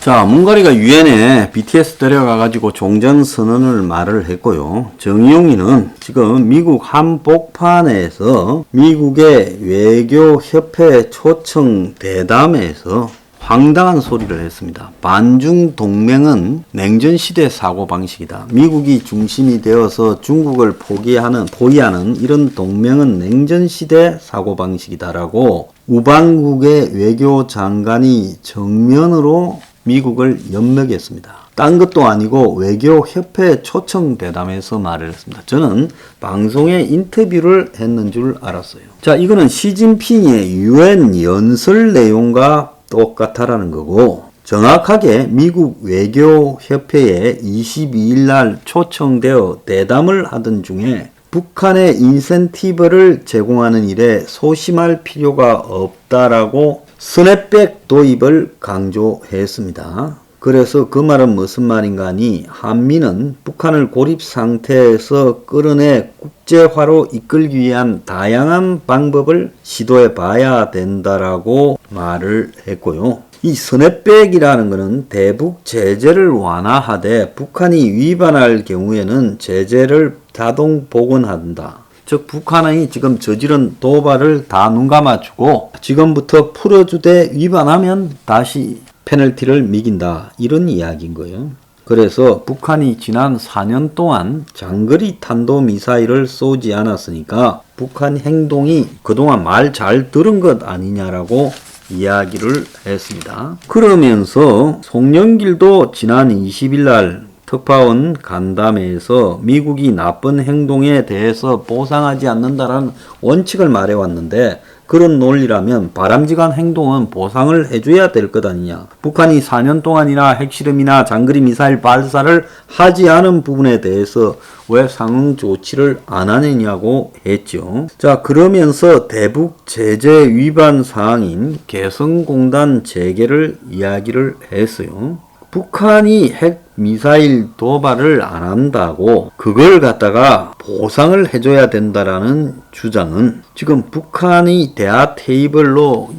자, 문가리가 유엔에 BTS 데려가가지고 종전선언을 말을 했고요. 정의용이는 지금 미국 한복판에서 미국의 외교협회 초청 대담회에서 황당한 소리를 했습니다. 반중 동맹은 냉전시대 사고방식이다. 미국이 중심이 되어서 중국을 포위하는 이런 동맹은 냉전시대 사고방식이다라고 우방국의 외교장관이 정면으로 미국을 연맥했습니다. 딴 것도 아니고 외교협회 초청 대담에서 말을 했습니다. 저는 방송에 인터뷰를 했는 줄 알았어요. 자, 이거는 시진핑의 유엔 연설 내용과 똑같다라는 거고, 정확하게 미국 외교협회에 22일 날 초청되어 대담을 하던 중에 북한의 인센티브를 제공하는 일에 소심할 필요가 없다라고 스냅백 도입을 강조했습니다. 그래서 그 말은 무슨 말인가 하니 한미는 북한을 고립 상태에서 끌어내 국제화로 이끌기 위한 다양한 방법을 시도해 봐야 된다라고 말을 했고요. 이 스냅백이라는 것은 대북 제재를 완화하되 북한이 위반할 경우에는 제재를 자동 복원한다. 즉 북한이 지금 저지른 도발을 다 눈감아주고 지금부터 풀어주되 위반하면 다시 페널티를 매긴다. 이런 이야기인 거예요. 그래서 북한이 지난 4년 동안 장거리 탄도미사일을 쏘지 않았으니까 북한 행동이 그동안 말 잘 들은 것 아니냐라고 이야기를 했습니다. 그러면서 송영길도 지난 20일 날 특파원 간담회에서 미국이 나쁜 행동에 대해서 보상하지 않는다라는 원칙을 말해왔는데 그런 논리라면 바람직한 행동은 보상을 해줘야 될 것 아니냐. 북한이 4년 동안이나 핵실험이나 장거리 미사일 발사를 하지 않은 부분에 대해서 왜 상응 조치를 안 하느냐고 했죠. 자, 그러면서 대북 제재 위반 사항인 개성공단 재개를 이야기를 했어요. 북한이 핵 미사일 도발을 안 한다고 그걸 갖다가 보상을 해줘야 된다라는 주장은 지금 북한이 대화 테이블로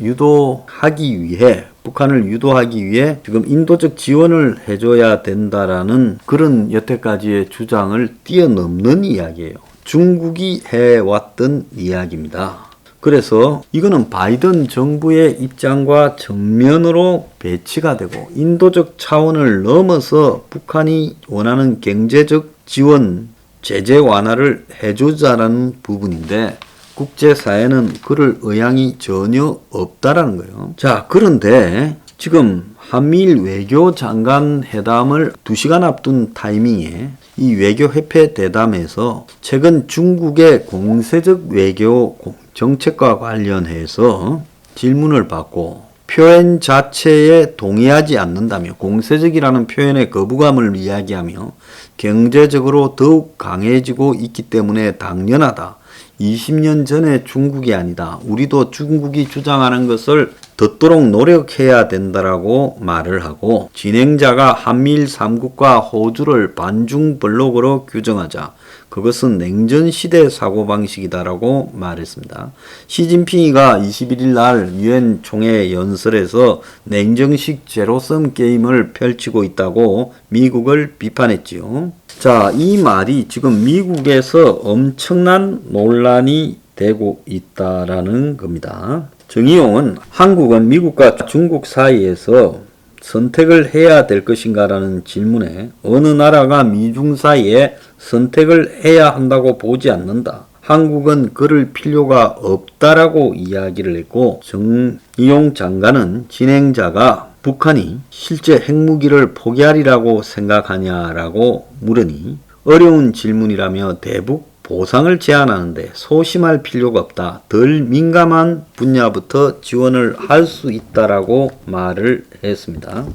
북한을 유도하기 위해 지금 인도적 지원을 해줘야 된다라는 그런 여태까지의 주장을 뛰어넘는 이야기예요. 중국이 해왔던 이야기입니다. 그래서 이거는 바이든 정부의 입장과 정면으로 배치가 되고 인도적 차원을 넘어서 북한이 원하는 경제적 지원, 제재 완화를 해주자라는 부분인데 국제사회는 그럴 의향이 전혀 없다라는 거예요. 자, 그런데 지금 한미일 외교장관 회담을 2시간 앞둔 타이밍에 이 외교협회 대담에서 최근 중국의 공세적 외교 정책과 관련해서 질문을 받고 표현 자체에 동의하지 않는다며 공세적이라는 표현의 거부감을 이야기하며 경제적으로 더욱 강해지고 있기 때문에 당연하다. 20년 전의 중국이 아니다. 우리도 중국이 주장하는 것을 듣도록 노력해야 된다라고 말을 하고 진행자가 한미일 3국과 호주를 반중 블록으로 규정하자. 그것은 냉전시대 사고방식이다라고 말했습니다. 시진핑이가 21일 날 유엔 총회 연설에서 냉정식 제로섬 게임을 펼치고 있다고 미국을 비판했지요. 자, 이 말이 지금 미국에서 엄청난 논란이 되고 있다라는 겁니다. 정의용은 한국은 미국과 중국 사이에서 선택을 해야 될 것인가라는 질문에 어느 나라가 미중 사이에 선택을 해야 한다고 보지 않는다. 한국은 그럴 필요가 없다라고 이야기를 했고 정의용 장관은 진행자가 북한이 실제 핵무기를 포기하리라고 생각하냐라고 물으니 어려운 질문이라며 대북 보상을 제안하는데 소심할 필요가 없다. 덜 민감한 분야부터 지원을 할 수 있다라고 말을 했습니다.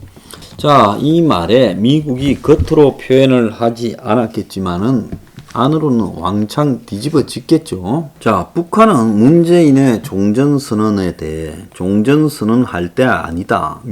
자, 이 말에 미국이 겉으로 표현을 하지 않았겠지만은 안으로는 왕창 뒤집어지겠죠. 자, 북한은 문재인의 종전선언에 대해 종전선언할 때 아니다.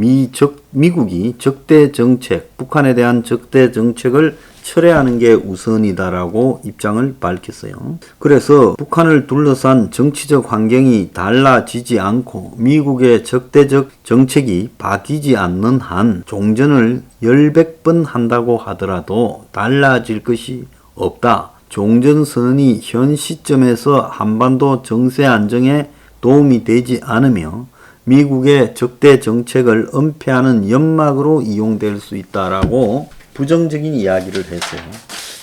미국이 적대 정책, 북한에 대한 적대 정책을 철회하는 게 우선이다라고 입장을 밝혔어요. 그래서 북한을 둘러싼 정치적 환경이 달라지지 않고 미국의 적대적 정책이 바뀌지 않는 한 종전을 10번 한다고 하더라도 달라질 것이 없다. 종전선언이 현 시점에서 한반도 정세 안정에 도움이 되지 않으며 미국의 적대 정책을 은폐하는 연막으로 이용될 수 있다라고 부정적인 이야기를 했어요.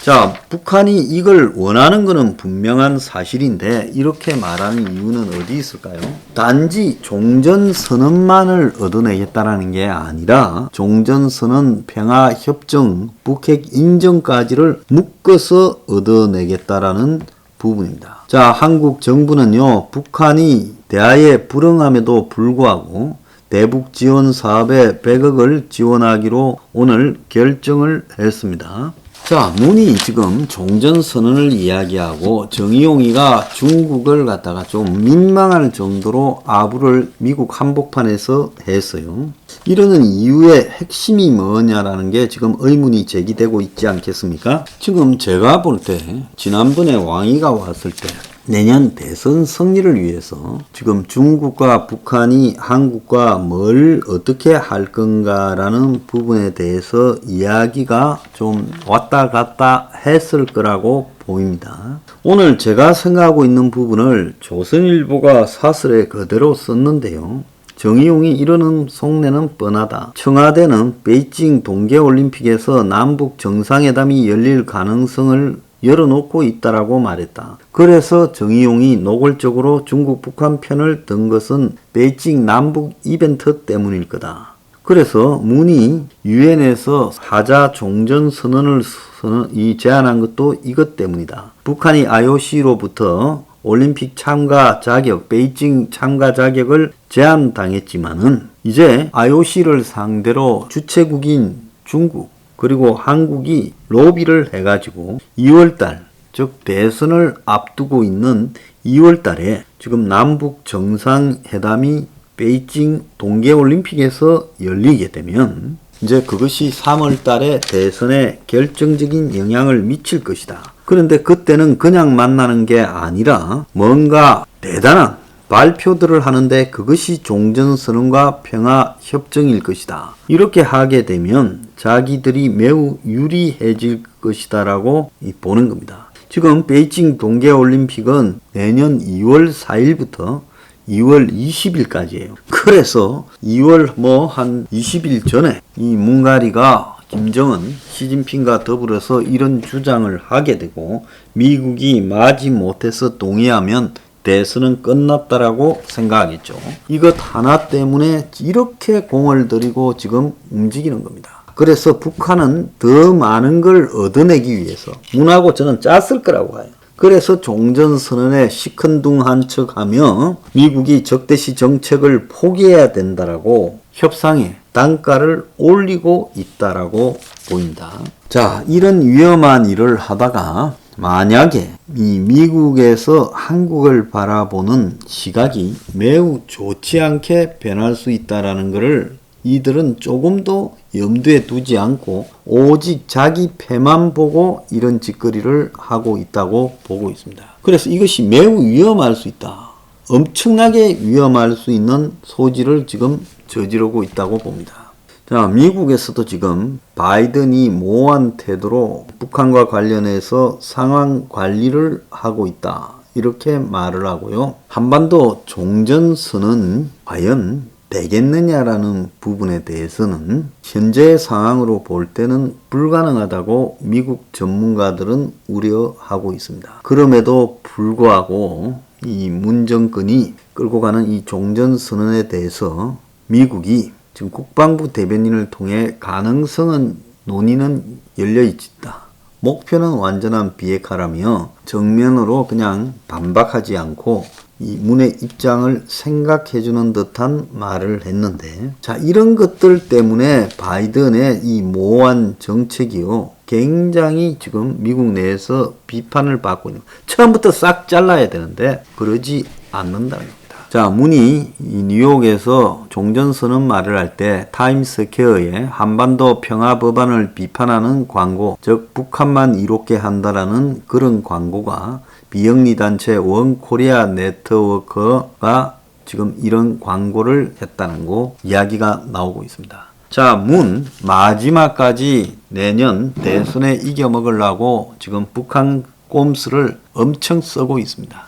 자, 북한이 이걸 원하는 것은 분명한 사실인데 이렇게 말하는 이유는 어디 있을까요? 단지 종전선언만을 얻어내겠다라는 게 아니라 종전선언, 평화협정, 북핵 인정까지를 묶어서 얻어내겠다라는 부분입니다. 자, 한국 정부는요, 북한이 대화에 불응함에도 불구하고 대북 지원 사업에 100억을 지원하기로 오늘 결정을 했습니다. 자, 문이 지금 종전선언을 이야기하고 정의용이가 중국을 갖다가 좀 민망할 정도로 아부를 미국 한복판에서 했어요. 이러는 이유의 핵심이 뭐냐라는 게 지금 의문이 제기되고 있지 않겠습니까? 지금 제가 볼 때 지난번에 왕이가 왔을 때 내년 대선 승리를 위해서 지금 중국과 북한이 한국과 뭘 어떻게 할 건가라는 부분에 대해서 이야기가 좀 왔다 갔다 했을 거라고 보입니다. 오늘 제가 생각하고 있는 부분을 조선일보가 사설에 그대로 썼는데요. 정의용이 이러는 속내는 뻔하다. 청와대는 베이징 동계올림픽에서 남북 정상회담이 열릴 가능성을 열어놓고 있다라고 말했다. 그래서 정의용이 노골적으로 중국 북한 편을 든 것은 베이징 남북 이벤트 때문일 거다. 그래서 문이 유엔에서 하자 종전선언을 제안한 것도 이것 때문이다. 북한이 IOC로부터 올림픽 참가 자격, 베이징 참가 자격을 제한당했지만은 이제 IOC를 상대로 주최국인 중국 그리고 한국이 로비를 해가지고 2월달, 즉 대선을 앞두고 있는 2월달에 지금 남북 정상회담이 베이징 동계올림픽에서 열리게 되면 이제 그것이 3월달에 대선에 결정적인 영향을 미칠 것이다. 그런데 그때는 그냥 만나는 게 아니라 뭔가 대단한 발표들을 하는데 그것이 종전선언과 평화협정일 것이다. 이렇게 하게 되면 자기들이 매우 유리해질 것이다 라고 보는 겁니다. 지금 베이징 동계올림픽은 내년 2월 4일부터 2월 20일까지예요. 그래서 2월 한 20일 전에 이 문가리가 김정은, 시진핑과 더불어서 이런 주장을 하게 되고 미국이 마지못해서 동의하면 대선은 끝났다라고 생각하겠죠. 이것 하나 때문에 이렇게 공을 들이고 지금 움직이는 겁니다. 그래서 북한은 더 많은 걸 얻어내기 위해서 문하고 저는 짰을 거라고 봐요. 그래서 종전선언에 시큰둥한 척하며 미국이 적대시 정책을 포기해야 된다라고 협상에 단가를 올리고 있다라고 보인다. 자, 이런 위험한 일을 하다가 만약에 이 미국에서 한국을 바라보는 시각이 매우 좋지 않게 변할 수 있다라는 것을 이들은 조금도 염두에 두지 않고 오직 자기 패만 보고 이런 짓거리를 하고 있다고 보고 있습니다. 그래서 이것이 매우 위험할 수 있다. 엄청나게 위험할 수 있는 소지를 지금 저지르고 있다고 봅니다. 자, 미국에서도 지금 바이든이 모호한 태도로 북한과 관련해서 상황 관리를 하고 있다. 이렇게 말을 하고요. 한반도 종전선언은 과연 되겠느냐라는 부분에 대해서는 현재의 상황으로 볼 때는 불가능하다고 미국 전문가들은 우려하고 있습니다. 그럼에도 불구하고 이 문 정권이 끌고 가는 이 종전선언에 대해서 미국이 지금 국방부 대변인을 통해 가능성은 논의는 열려 있다. 목표는 완전한 비핵화라며 정면으로 그냥 반박하지 않고 이 문의 입장을 생각해주는 듯한 말을 했는데, 자, 이런 것들 때문에 바이든의 이 모호한 정책이요, 굉장히 지금 미국 내에서 비판을 받고 있는, 처음부터 싹 잘라야 되는데 그러지 않는다는 겁니다. 자, 문이 이 뉴욕에서 종전선언 말을 할 때 타임스퀘어에 한반도 평화 법안을 비판하는 광고, 즉 북한만 이롭게 한다라는 그런 광고가 비영리 단체 원 코리아 네트워크가 지금 이런 광고를 했다는 거 이야기가 나오고 있습니다. 자, 문 마지막까지 내년 대선에 이겨먹으려고 지금 북한 꼼수를 엄청 쓰고 있습니다.